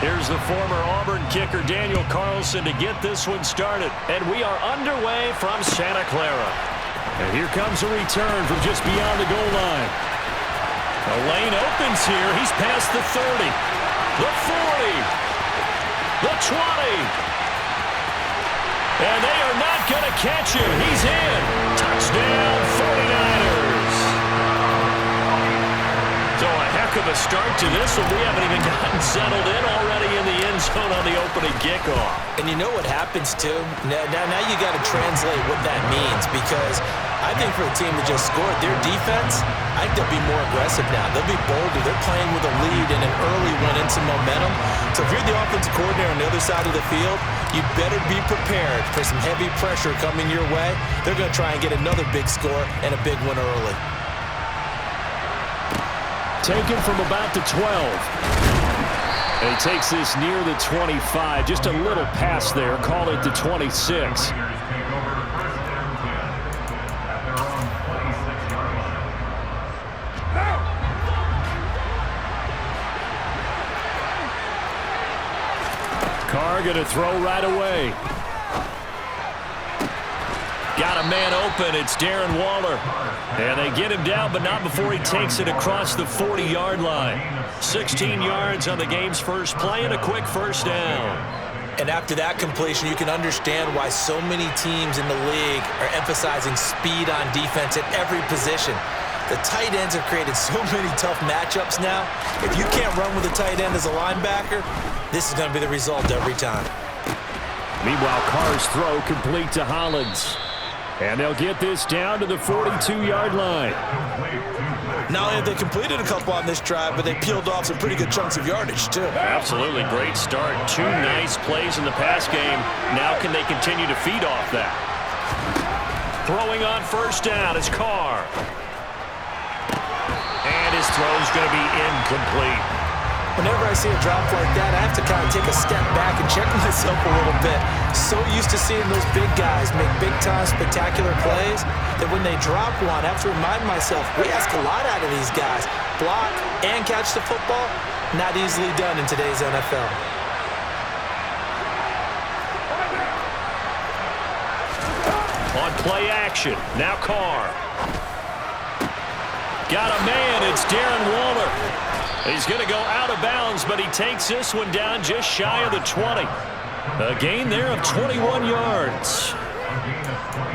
Here's the former Auburn kicker Daniel Carlson to get this one started. And we are underway from Santa Clara. And here comes a return from just beyond the goal line. The lane opens here. He's past the 30, the 40, the 20. And they are not going to catch him. He's in. Touchdown, 49ers. So a heck of a start to this one. We haven't even gotten settled in already in the end zone on the opening kickoff. And you know what happens, too? Now you got to translate what that means, because I think for a team that just scored, their defense, I think they'll be more aggressive now. They'll be bolder. They're playing with a lead and an early one and some momentum. So if you're the offensive coordinator on the other side of the field, you better be prepared for some heavy pressure coming your way. They're going to try and get another big score and a big one early. Taken from about the 12. And he takes this near the 25. Just a little pass there. Call it the 26. Carr going to throw right away. Got a man open. It's Darren Waller. And they get him down, but not before he takes it across the 40-yard line. 16 yards on the game's first play and a quick first down. And after that completion, you can understand why so many teams in the league are emphasizing speed on defense at every position. The tight ends have created so many tough matchups now. If you can't run with a tight end as a linebacker, this is going to be the result every time. Meanwhile, Carr's throw complete to Hollins. And they'll get this down to the 42-yard line. Not only have they completed a couple on this drive, but they peeled off some pretty good chunks of yardage, too. Absolutely great start. Two nice plays in the pass game. Now can they continue to feed off that? Throwing on first down is Carr. And his throw's going to be incomplete. Whenever I see a drop like that, I have to kind of take a step back and check myself a little bit. So used to seeing those big guys make big-time spectacular plays that when they drop one, I have to remind myself, we ask a lot out of these guys. Block and catch the football, not easily done in today's NFL. On play action, now Carr. Got a man, it's Darren Waller. He's going to go out of bounds, but he takes this one down just shy of the 20. A gain there of 21 yards.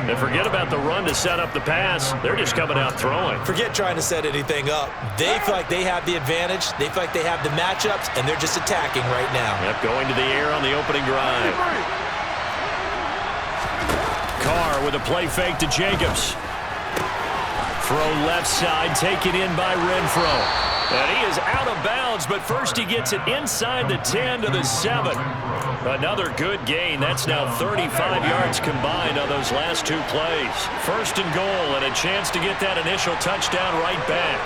And forget about the run to set up the pass. They're just coming out throwing. Forget trying to set anything up. They feel like they have the advantage. They feel like they have the matchups, and they're just attacking right now. Yep, going to the air on the opening drive. Carr with a play fake to Jacobs. Throw left side, taken in by Renfro. And he is out of bounds, but first he gets it inside the 10 to the 7. Another good gain. That's now 35 yards combined on those last two plays. First and goal, and a chance to get that initial touchdown right back.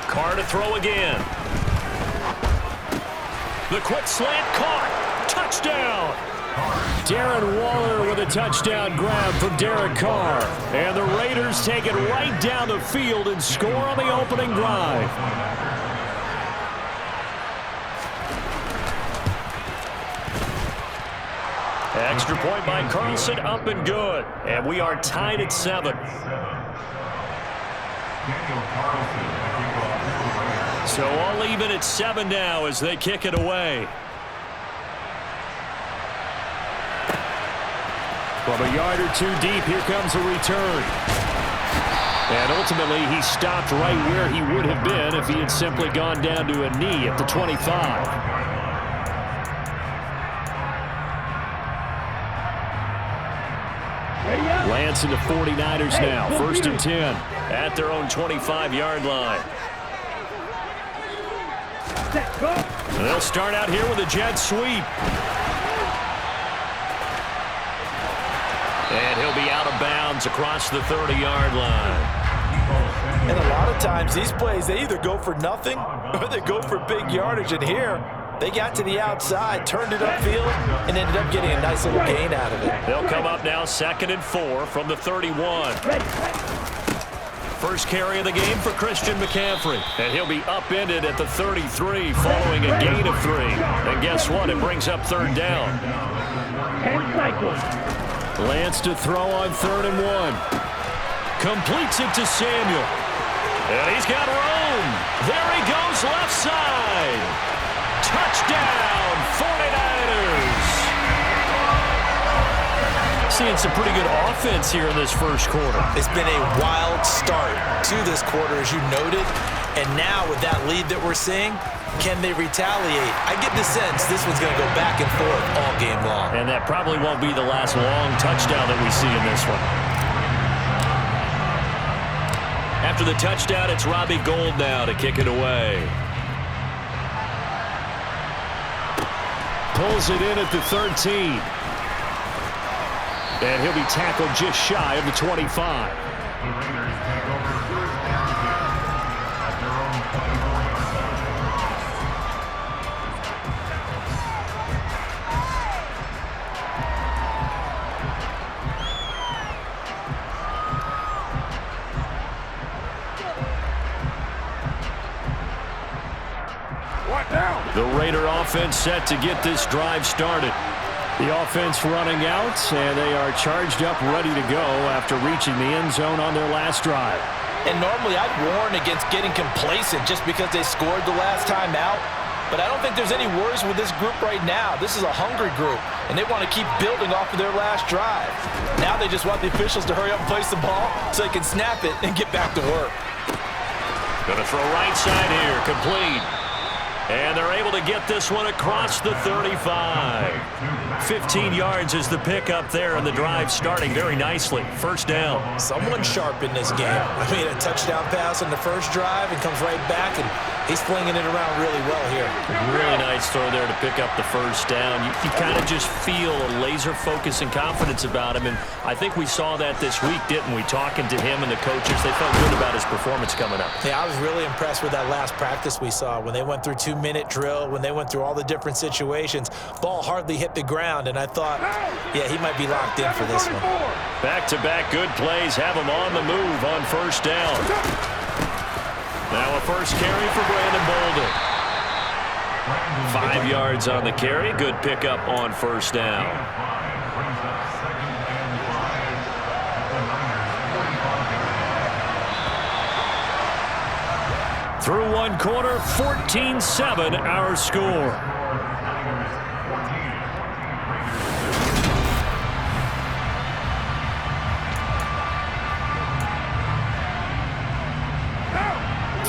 Carr to throw again. The quick slant caught. Touchdown. Darren Waller with a touchdown grab from Derek Carr. And the Raiders take it right down the field and score on the opening drive. Extra point by Carlson, up and good. And we are tied at 7. So all even at 7 now as they kick it away. From a yard or two deep, here comes a return. And ultimately, he stopped right where he would have been if he had simply gone down to a knee at the 25. Lance and the 49ers now, 1st and 10 at their own 25-yard line. And they'll start out here with a jet sweep. And he'll be out of bounds across the 30-yard line. And a lot of times these plays, they either go for nothing or they go for big yardage. And here, They got to the outside, turned it upfield, and ended up getting a nice little gain out of it. They'll come up now 2nd and 4 from the 31. First carry of the game for Christian McCaffrey. And he'll be upended at the 33 following a gain of 3. And guess what? It brings up 3rd down. Lance to throw on 3rd and 1. Completes it to Samuel. And he's got room. There he goes left side. Touchdown, 49ers. Seeing some pretty good offense here in this first quarter. It's been a wild start to this quarter, as you noted. And now with that lead that we're seeing, can they retaliate? I get the sense this one's going to go back and forth all game long. And that probably won't be the last long touchdown that we see in this one. After the touchdown, it's Robbie Gould now to kick it away. Pulls it in at the 13. And he'll be tackled just shy of the 25. The Raider offense set to get this drive started. The offense running out, and they are charged up, ready to go after reaching the end zone on their last drive. And normally I'd warn against getting complacent just because they scored the last time out. But I don't think there's any worries with this group right now. This is a hungry group, and they want to keep building off of their last drive. Now they just want the officials to hurry up and place the ball so they can snap it and get back to work. Going to throw right side here, complete. And they're able to get this one across the 35. 15 yards is the pickup there, and the drive starting very nicely. First down. Someone sharp in this game. I mean, a touchdown pass on the first drive and comes right back, and he's flinging it around really well here. Really nice throw there to pick up the first down. You kind of just feel a laser focus and confidence about him, and I think we saw that this week, didn't we? Talking to him and the coaches, they felt good about his performance coming up. Yeah, I was really impressed with that last practice we saw when they went through 2-minute drill, when they went through all the different situations. Ball hardly hit the ground, and I thought, yeah, he might be locked in for this one. Back-to-back good plays have him on the move on first down. Now a first carry for Brandon Bolden. 5 yards on the carry. Good pickup on first down. Through one quarter, 14-7 our score.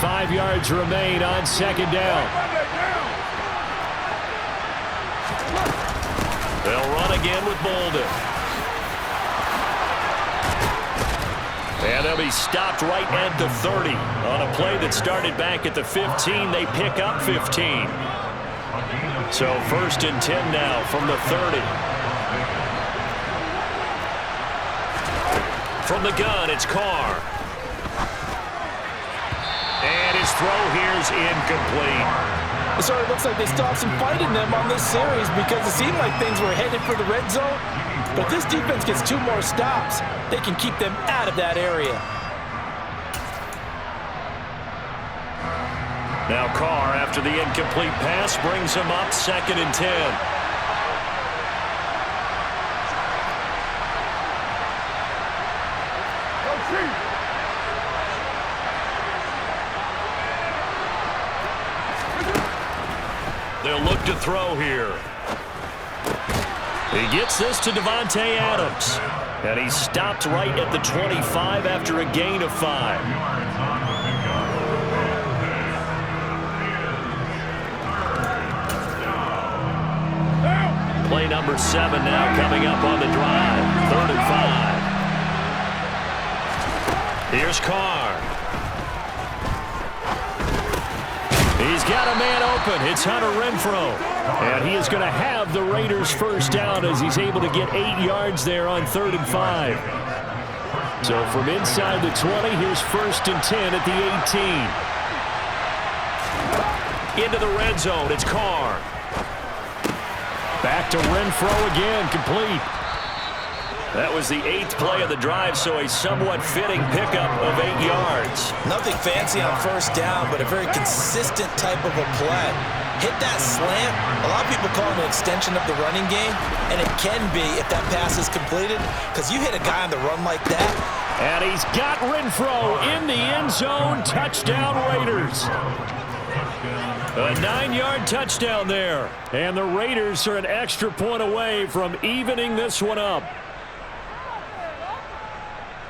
Five yards remain on second down. They'll run again with Bolden. And they'll be stopped right at the 30. On a play that started back at the 15, they pick up 15. So first and 10 now from the 30. From the gun, it's Carr. And his throw here's incomplete. So it looks like they still have some fight in them on this series because it seemed like things were headed for the red zone. But this defense gets 2 more stops. They can keep them out of that area. Now Carr, after the incomplete pass, brings him up 2nd and 10. They'll look to throw here. He gets this to Devontae Adams. And he's stopped right at the 25 after a gain of 5. Play number 7 now coming up on the drive. 3rd and 5. Here's Carr. He's got a man open. It's Hunter Renfrow. And he is going to have the Raiders first down as he's able to get 8 yards there on 3rd and 5. So from inside the 20, here's 1st and 10 at the 18. Into the red zone, it's Carr. to Renfro again, complete. That was the 8th play of the drive, so a somewhat fitting pickup of 8 yards. Nothing fancy on first down, but a very consistent type of a play. Hit that slant. A lot of people call it an extension of the running game, and it can be if that pass is completed, because you hit a guy on the run like that. And he's got Renfro in the end zone. Touchdown, Raiders. A 9-yard touchdown there. And the Raiders are an extra point away from evening this one up.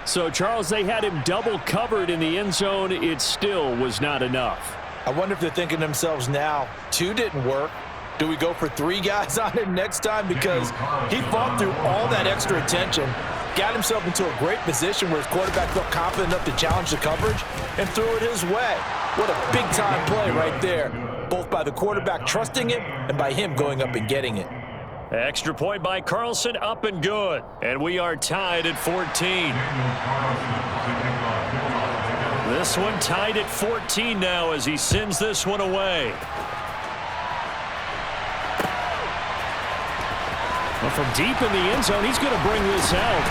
So, Charles, they had him double covered in the end zone. It still was not enough. I wonder if they're thinking to themselves now, 2 didn't work. Do we go for 3 guys on him next time? Because he fought through all that extra attention, got himself into a great position where his quarterback felt confident enough to challenge the coverage and threw it his way. What a big-time play right there, both by the quarterback trusting him and by him going up and getting it. Extra point by Carlson, up and good. And we are tied at 14. This one tied at 14 now as he sends this one away. Well, from deep in the end zone, he's going to bring this out.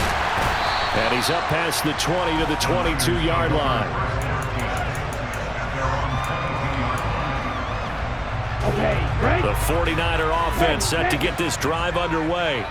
And he's up past the 20 to the 22-yard line. The 49er offense set to get this drive underway.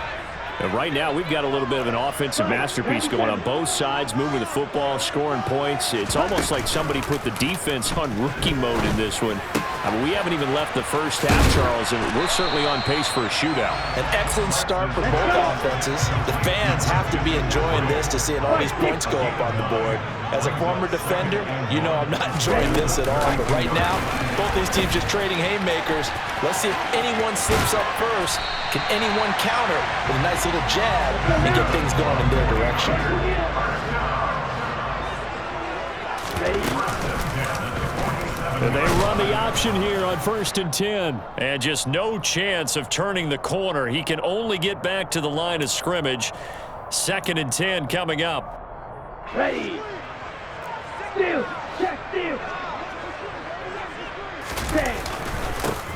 And right now, we've got a little bit of an offensive masterpiece going on both sides, moving the football, scoring points. It's almost like somebody put the defense on rookie mode in this one. I mean, we haven't even left the first half, Charles, and we're certainly on pace for a shootout. An excellent start for both offenses. The fans have to be enjoying this to seeing all these points go up on the board. As a former defender, you know I'm not enjoying this at all. But right now, both these teams just trading haymakers. Let's see if anyone slips up first. Can anyone counter with a nice little jab and get things going in their direction? And they run the option here on 1st and 10. And just no chance of turning the corner. He can only get back to the line of scrimmage. 2nd and 10 coming up. Ready. Steal. Check steal. Stay.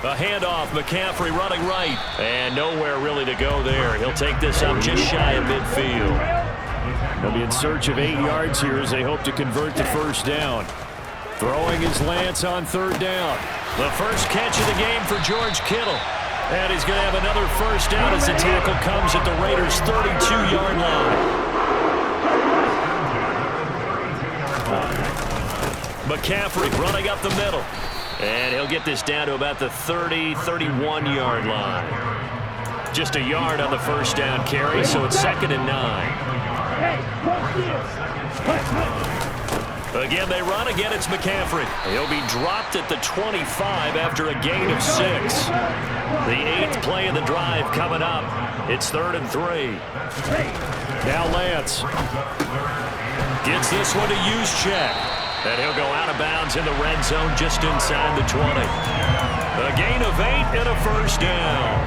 A handoff, McCaffrey running right. And nowhere really to go there. He'll take this up just shy of midfield. They'll be in search of 8 yards here as they hope to convert the first down. Throwing his Lance on 3rd down. The first catch of the game for George Kittle. And he's going to have another first down as the tackle comes at the Raiders' 32-yard line. McCaffrey running up the middle. And he'll get this down to about the 30, 31-yard line. Just a yard on the first down carry, so it's 2nd and 9. Again, they run. Again, it's McCaffrey. He'll be dropped at the 25 after a gain of 6. The 8th play of the drive coming up. It's 3rd and 3. Now Lance gets this one to Juszczyk. And he'll go out of bounds in the red zone just inside the 20. A gain of 8 and a first down.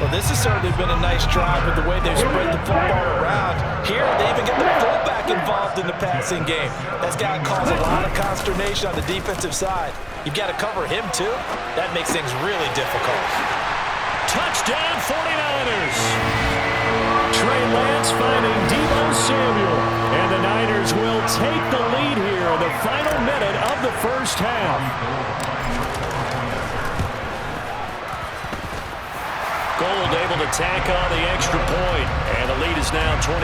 Well, this has certainly been a nice drive with the way they've spread the football around. Here, they even get the fullback involved in the passing game. That's got to cause a lot of consternation on the defensive side. You've got to cover him, too. That makes things really difficult. Touchdown, 49ers. Trey Lance finding Deebo Samuel. And the Niners will take the lead here in the final minute of the first half. Gold able to tack on the extra point, and the lead is now 21-14.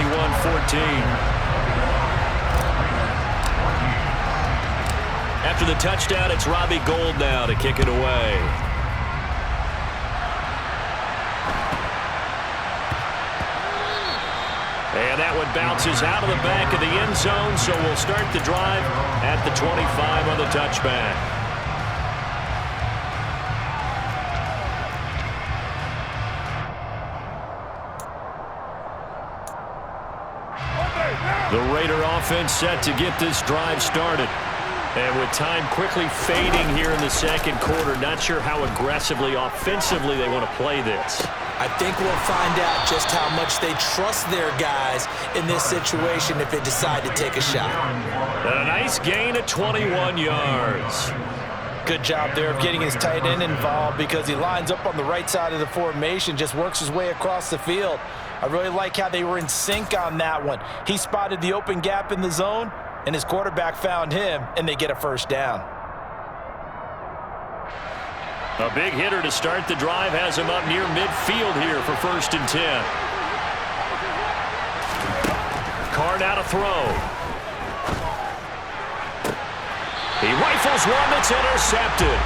After the touchdown, it's Robbie Gould now to kick it away. And that one bounces out of the back of the end zone, so we'll start the drive at the 25 on the touchback. The Raider offense set to get this drive started. And with time quickly fading here in the second quarter, not sure how aggressively, offensively they want to play this. I think we'll find out just how much they trust their guys in this situation if they decide to take a shot. A nice gain of 21 yards. Good job there of getting his tight end involved because he lines up on the right side of the formation, just works his way across the field. I really like how they were in sync on that one. He spotted the open gap in the zone, and his quarterback found him, and they get a first down. A big hitter to start the drive has him up near midfield here for 1st and 10. Card out a throw. He rifles one that's intercepted.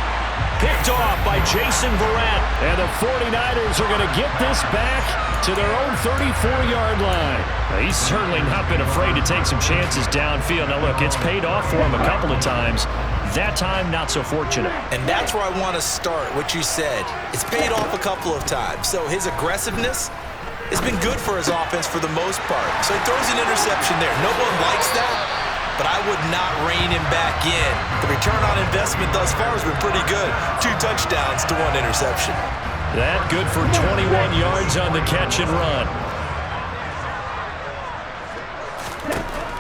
Picked off by Jason Verrett. And the 49ers are going to get this back to their own 34-yard line. He's certainly not been afraid to take some chances downfield. Now, look, it's paid off for him a couple of times. That time, not so fortunate. And that's where I want to start, what you said. It's paid off a couple of times. So his aggressiveness has been good for his offense for the most part. So he throws an interception there. No one likes that, but I would not rein him back in. The return on investment thus far has been pretty good. 2 touchdowns to 1 interception. That good for 21 yards on the catch and run.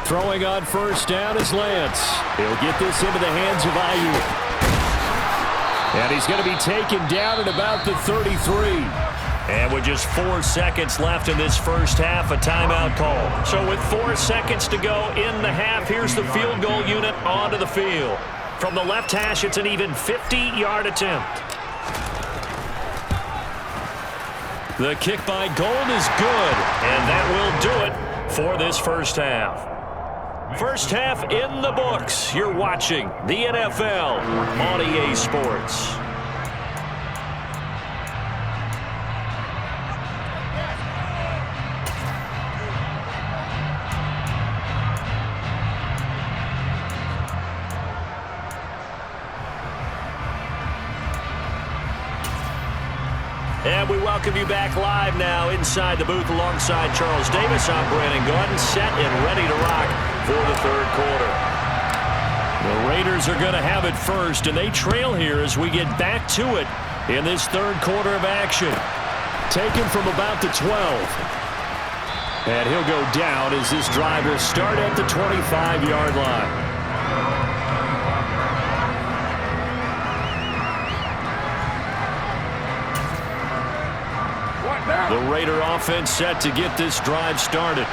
Throwing on 1st down is Lance. He'll get this into the hands of Ayuk. And he's going to be taken down at about the 33. And with just 4 seconds left in this first half, a timeout call. So with 4 seconds to go in the half, here's the field goal unit onto the field. From the left hash, it's an even 50-yard attempt. The kick by Gold is good, and that will do it for this first half. First half in the books. You're watching the NFL on EA Sports. And we welcome you back live now inside the booth alongside Charles Davis. I'm Brandon Gordon, set and ready to rock for the 3rd quarter. The Raiders are going to have it first, and they trail here as we get back to it in this 3rd quarter of action. Taken from about the 12. And he'll go down as this drive will start at the 25-yard line. The Raider offense set to get this drive started.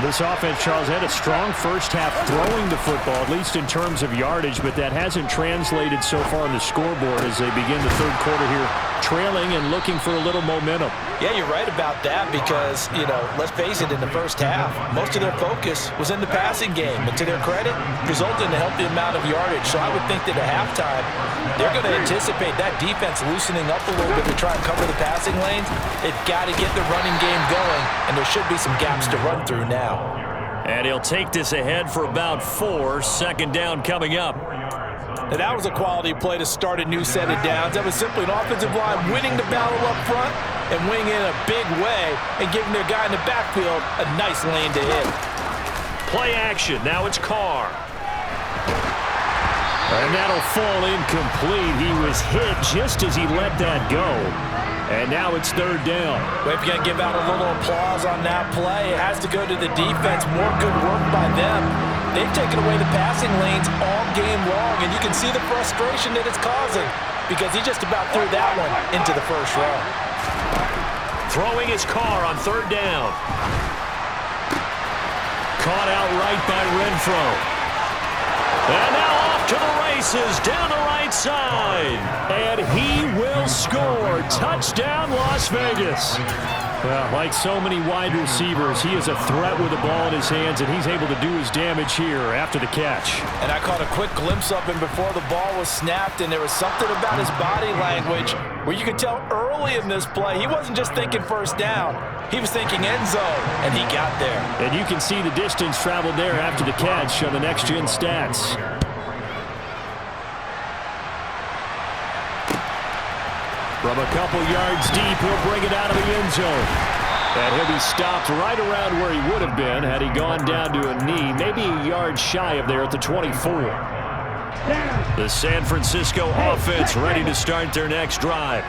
This offense, Charles, had a strong first half throwing the football, at least in terms of yardage, but that hasn't translated so far on the scoreboard as they begin the 3rd quarter here, trailing and looking for a little momentum. Yeah, you're right about that because, let's face it, in the first half, most of their focus was in the passing game. And to their credit, resulted in a healthy amount of yardage. So I would think that at halftime, they're going to anticipate that defense loosening up a little bit to try and cover the passing lanes. They've got to get the running game going, and there should be some gaps to run through now. And he'll take this ahead for about 4. 2nd down coming up. Now that was a quality play to start a new set of downs. That was simply an offensive line winning the battle up front and winning in a big way and giving their guy in the backfield a nice lane to hit. Play action. Now it's Carr. And that'll fall incomplete. He was hit just as he let that go. And now it's 3rd down. Well, if you're going to give out a little applause on that play, it has to go to the defense. More good work by them. They've taken away the passing lanes all game long, and you can see the frustration that it's causing because he just about threw that one into the first row. Throwing his Carr on 3rd down. Caught outright by Renfro. And now off to the races down the right side. And he will score. Touchdown, Las Vegas. Well, like so many wide receivers, he is a threat with the ball in his hands, and he's able to do his damage here after the catch. And I caught a quick glimpse of him before the ball was snapped, and there was something about his body language where you could tell early in this play he wasn't just thinking first down. He was thinking end zone, and he got there. And you can see the distance traveled there after the catch on the next-gen stats. From a couple yards deep, he'll bring it out of the end zone. And he'll be stopped right around where he would have been had he gone down to a knee, maybe a yard shy of there at the 24. The San Francisco offense ready to start their next drive.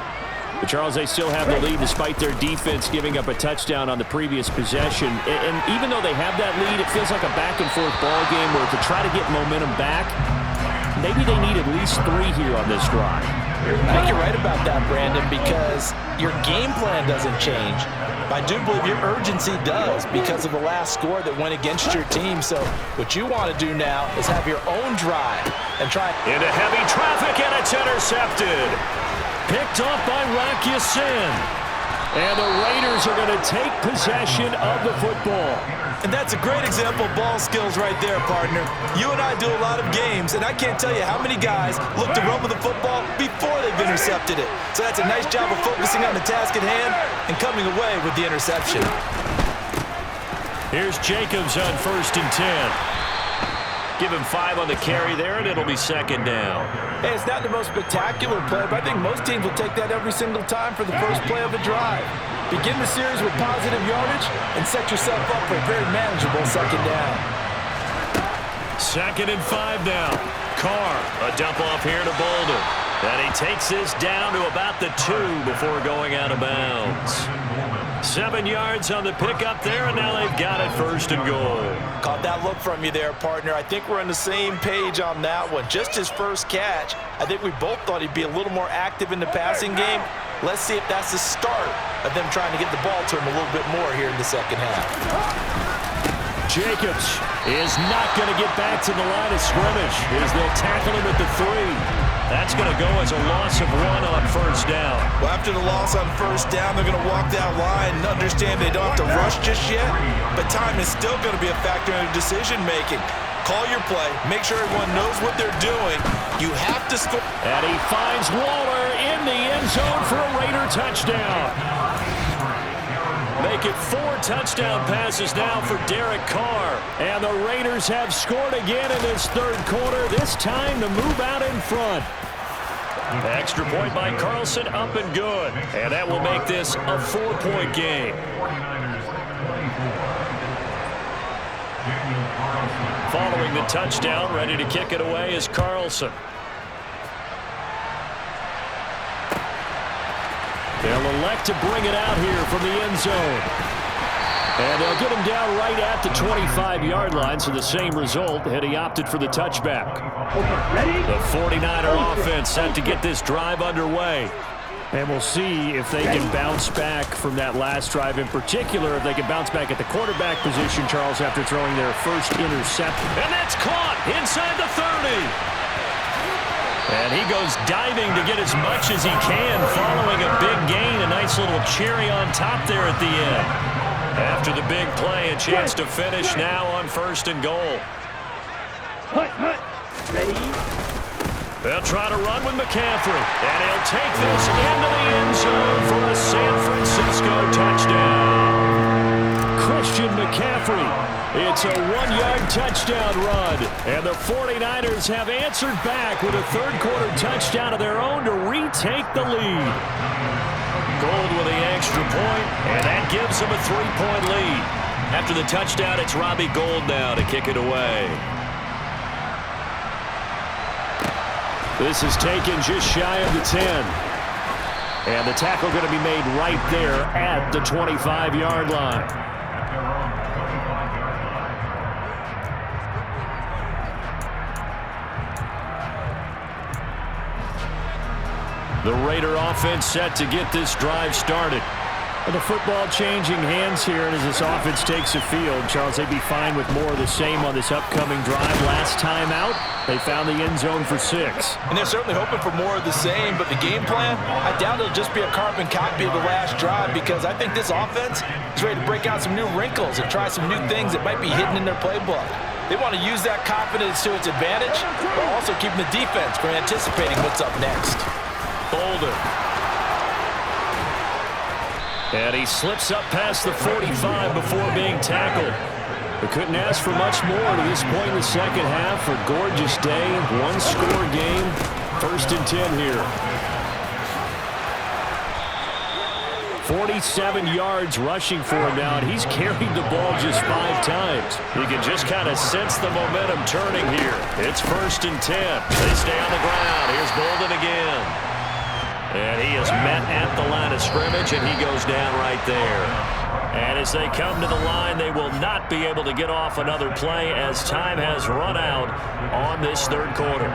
But Charles, they still have the lead despite their defense giving up a touchdown on the previous possession. And even though they have that lead, it feels like a back-and-forth ball game where to try to get momentum back, maybe they need at least 3 here on this drive. I think you're right about that, Brandon, because your game plan doesn't change. I do believe your urgency does because of the last score that went against your team. So what you want to do now is have your own drive and try. Into heavy traffic, and it's intercepted. Picked off by Rocky Sin. And the Raiders are going to take possession of the football. And that's a great example of ball skills right there, partner. You and I do a lot of games, and I can't tell you how many guys look to run with the football before they've intercepted it. So that's a nice job of focusing on the task at hand and coming away with the interception. Here's Jacobs on 1st and 10. Give him 5 on the carry there, and it'll be 2nd down. Hey, it's not the most spectacular play, but I think most teams will take that every single time for the first play of a drive. Begin the series with positive yardage and set yourself up for a very manageable 2nd down. 2nd and 5 now. Carr, a dump off here to Bolden. And he takes this down to about the 2 before going out of bounds. 7 yards on the pickup there, and now they've got it 1st and goal. Caught that look from you there, partner. I think we're on the same page on that one. Just his first catch, I think we both thought he'd be a little more active in the passing game. Let's see if that's the start of them trying to get the ball to him a little bit more here in the second half. Jacobs is not going to get back to the line of scrimmage as they'll tackle him at the 3. That's going to go as a loss of 1 on 1st down. Well, after the loss on 1st down, they're going to walk that line and understand they don't have to rush just yet, but time is still going to be a factor in decision-making. Call your play. Make sure everyone knows what they're doing. You have to score. And he finds Waller in the end zone for a Raider touchdown. Make it 4 touchdown passes now for Derek Carr. And the Raiders have scored again in this 3rd quarter, this time to move out in front. Extra point by Carlson, up and good. And that will make this a 4-point game. Following the touchdown, ready to kick it away is Carlson. They'll elect to bring it out here from the end zone. And they'll get him down right at the 25-yard line, so the same result had he opted for the touchback. The 49er offense set to get this drive underway. And we'll see if they can bounce back from that last drive, in particular, if they can bounce back at the quarterback position, Charles, after throwing their first interception. And that's caught inside the 30. And he goes diving to get as much as he can, following a big gain, a nice little cherry on top there at the end. After the big play, a chance to finish now on 1st and goal. Ready? They'll try to run with McCaffrey, and he'll take this into the end zone for a San Francisco touchdown. Christian McCaffrey. It's a 1-yard touchdown run, and the 49ers have answered back with a 3rd quarter touchdown of their own to retake the lead. Gold with the extra point, and that gives them a 3-point lead. After the touchdown, it's Robbie Gould now to kick it away. This is taken just shy of the 10. And the tackle going to be made right there at the 25-yard line. The Raider offense set to get this drive started. And the football changing hands here, and as this offense takes the field, Charles, they'd be fine with more of the same on this upcoming drive. Last time out, they found the end zone for 6. And they're certainly hoping for more of the same, but the game plan, I doubt it'll just be a carbon copy of the last drive, because I think this offense is ready to break out some new wrinkles and try some new things that might be hidden in their playbook. They want to use that confidence to its advantage, while also keeping the defense from anticipating what's up next. Bolden. And he slips up past the 45 before being tackled. We couldn't ask for much more to this point in the second half. A gorgeous day, 1-score game, 1st and 10 here. 47 yards rushing for him now, and he's carried the ball just 5 times. You can just kind of sense the momentum turning here. It's 1st and 10. They stay on the ground. Here's Bolden again. And he is met at the line of scrimmage, and he goes down right there. And as they come to the line, they will not be able to get off another play as time has run out on this 3rd quarter.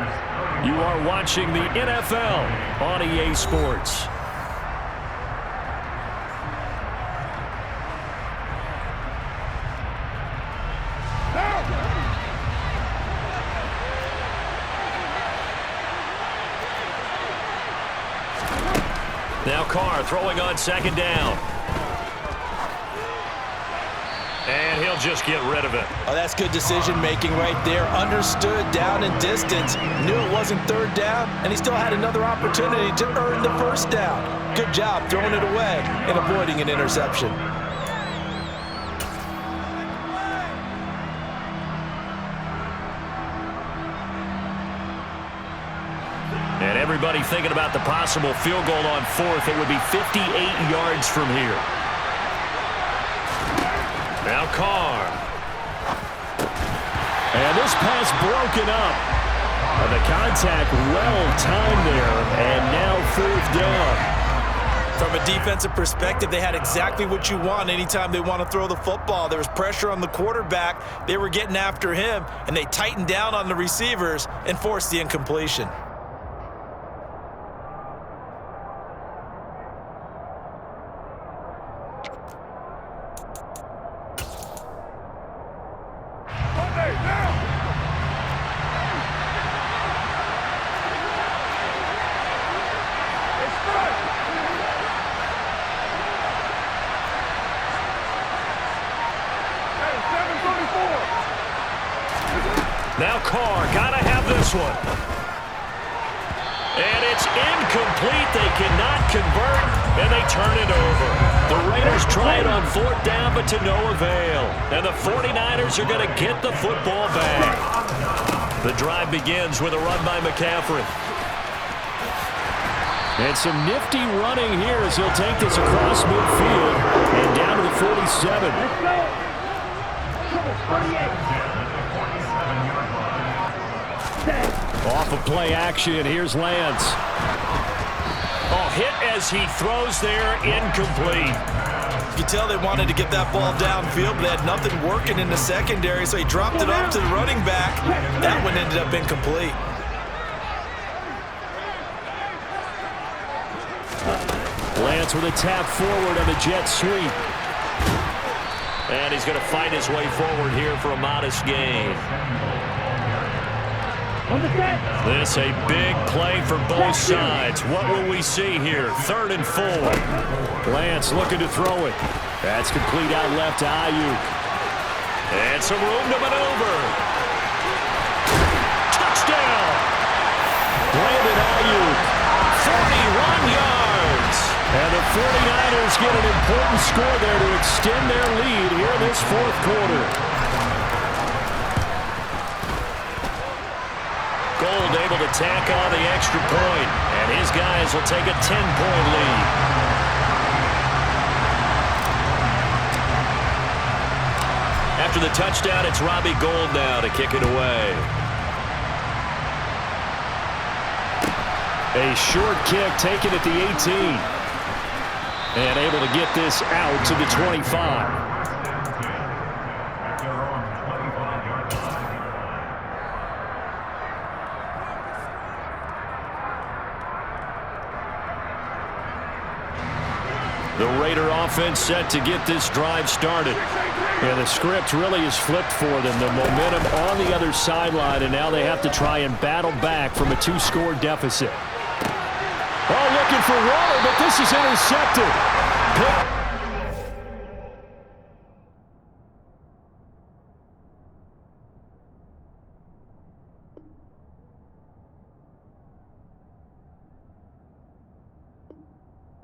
You are watching the NFL on EA Sports. Now Carr throwing on second down. And he'll just get rid of it. Oh, that's good decision-making right there. Understood down and distance. Knew it wasn't third down, and he still had another opportunity to earn the first down. Good job throwing it away and avoiding an interception. And everybody thinking about the possible field goal on fourth. It would be 58 yards from here. Now Carr. And this pass broken up. And the contact well timed there. And now fourth down. From a defensive perspective, they had exactly what you want anytime they want to throw the football. There was pressure on the quarterback. They were getting after him, and they tightened down on the receivers and forced the incompletion. Now Carr, gotta have this one. And it's incomplete. They cannot convert, and they turn it over. The Raiders try it on fourth down, but to no avail. And the 49ers are going to get the football back. The drive begins with a run by McCaffrey. And some nifty running here as he'll take this across midfield and down to the 47. Let's go. 28. Off of play action, here's Lance. Oh, hit as he throws there, incomplete. You can tell they wanted to get that ball downfield, but they had nothing working in the secondary, so he dropped it off to the running back. That one ended up incomplete. Lance with a tap forward on the jet sweep. And he's going to fight his way forward here for a modest gain. This a big play for both sides. What will we see here? 3rd and 4. Lance looking to throw it. That's complete out left to Ayuk. And some room to maneuver. Touchdown! Brandon Ayuk, 41 yards. And the 49ers get an important score there to extend their lead here in this fourth quarter. Gold able to tack on the extra point, and his guys will take a 10-point lead. After the touchdown, it's Robbie Gould now to kick it away. A short kick taken at the 18. And able to get this out to the 25. The Raider offense set to get this drive started. And the script really is flipped for them. The momentum on the other sideline, and now they have to try and battle back from a 2-score deficit. Oh, looking for Waller, but this is intercepted.